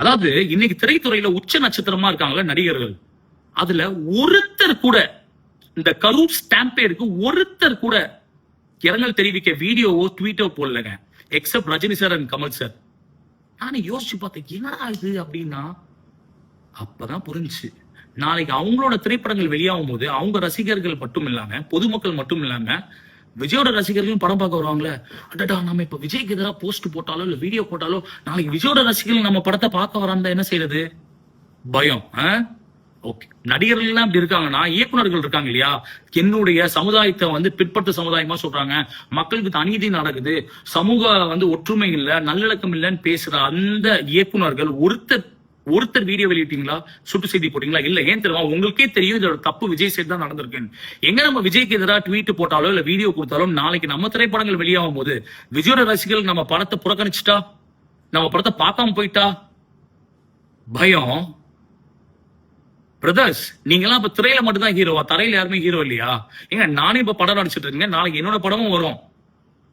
அதாவது இன்னைக்கு திரைத்துறையில உச்ச நட்சத்திரமா இருக்காங்களா நடிகர்கள், அதுல ஒருத்தர் கூட இந்த கரூர் ஸ்டாம்பேருக்கு ஒருத்தர் கூட இரங்கல் தெரிவிக்க வீடியோவோ ட்வீட்டோ போடலங்க. Except Rajini sir and Kamal sir. நானும் யோசிச்சு பார்த்தேன், என்னடா இது அப்படின்னா அப்பதான் புரிஞ்சுச்சு. நாளைக்கு அவங்களோட திரைப்படங்கள் வெளியாகும் போது அவங்க ரசிகர்கள் மட்டும் இல்லாம பொதுமக்கள் மட்டும் இல்லாம விஜயோட ரசிகர்களும் படம் பார்க்க வருவாங்களே. அடடா, நம்ம இப்ப விஜய்க்கு எதிராக போஸ்ட் போட்டாலோ இல்ல வீடியோ போட்டாலோ நாளைக்கு விஜயோட ரசிகர்கள் நம்ம படத்தை பார்க்க வராந்தா என்ன செய்யறது? பயம். ஓகே, நடிகர்கள் எல்லாம் இப்படி இருக்காங்கன்னா இயக்குநர்கள் இருக்காங்க இல்லையா, என்னுடைய சமுதாயத்தை வந்து பிற்பட்ட சமுதாயமா சொல்றாங்க, மக்களுக்கு அநீதி நடக்குது, சமூக வந்து ஒற்றுமை இல்ல, நல்லிணக்கம் இல்லைன்னு பேசுற அந்த இயக்குநர்கள் ஒருத்தர் வீடியோ வெளியிட்டீங்களா, சுட்டு செய்தி போட்டீங்களா? இல்ல. ஏன் தெரியுமா? உங்களுக்கே தெரியும் இதோட தப்பு விஜய் சைடு தான் நடந்திருக்குன்னு. எங்க நம்ம விஜய்க்கு எதிராக ட்வீட் போட்டாலோ இல்ல வீடியோ கொடுத்தாலும் நாளைக்கு நம்ம திரைப்படங்கள் வெளியாகும் போது விஜயோட ரசிகர்கள் நம்ம படத்தை புறக்கணிச்சுட்டா, நம்ம படத்தை பார்க்காம போயிட்டா, பயம். பிரதர்ஸ், நீங்க எல்லாம் இப்ப திரையில மட்டும் தான் ஹீரோவா? தரையில யாருமே ஹீரோ இல்லையா? ஏங்க, நானே இப்ப படம் நடிச்சிட்டு இருக்கேன், நாளைக்கு என்னோட படமும் வரும்.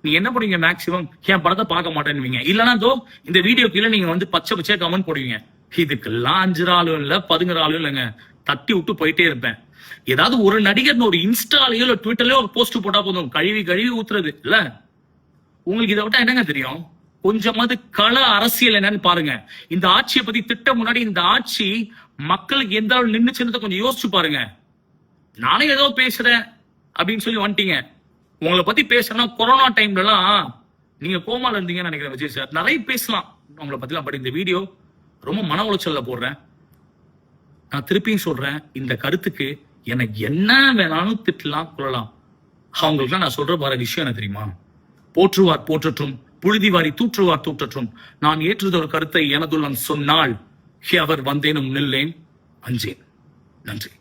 நீ என்ன பண்ணுவீங்க? மேக்சிமம் என் படத்தை பார்க்க மாட்டேன்னுவீங்க. இல்லன்னா தோ இந்த வீடியோ கீழே நீங்க வந்து பச்சை பச்சையா கமெண்ட் போடுவீங்க. இதுக்கெல்லாம் 5 ஆளும் இல்ல 11 ஆளும் இல்லைங்க, தட்டி விட்டு போயிட்டே இருப்பேன். ஏதாவது ஒரு நடிகர் ஒரு இன்ஸ்டாலயோ இல்ல ட்விட்டர்லயோ ஒரு போஸ்ட் போட்டா போதும், கழுவி கழுவி ஊத்துறது இல்ல. உங்களுக்கு இதை விட்டா என்னங்க தெரியும்? கொஞ்சமாவது கள அரசியல் என்னன்னு பாருங்க. இந்த ஆட்சியை பத்தி திட்ட முன்னாடி இந்த ஆட்சி மக்களுக்கு எந்த அளவு நின்னுச்சுன்னு கொஞ்சம் யோசிச்சு பாருங்க. நானே ஏதோ பேசுறேன் அப்படின்னு சொல்லி வந்துட்டீங்க. உங்களை பத்தி பேசுறேன்னா கொரோனா டைம்ல எல்லாம் நீங்க கோமால இருந்தீங்கன்னு நினைக்கிறேன் விஜய் சார். நிறைய பேசலாம் உங்களை பத்தி எல்லாம். பட் இந்த வீடியோ ரொம்ப மன உளைச்சல்ல போடுறேன். நான் திருப்பியும் சொல்றேன், இந்த கருத்துக்கு எனக்கு என்ன வேணாலும் திட்டலாம், கொள்ளலாம். அவங்களுக்கு நான் சொல்ற பாரு விஷயம் என்ன தெரியுமா? போற்றுவார் போற்றற்றும், புழுதி வாரி தூற்றுவார் தூற்றற்றும், நான் ஏற்றுதொரு கருத்தை எனதுள்ளன் சொன்னால் அவர் வந்தேனும் நில்லேன், அஞ்சேன். நன்றி.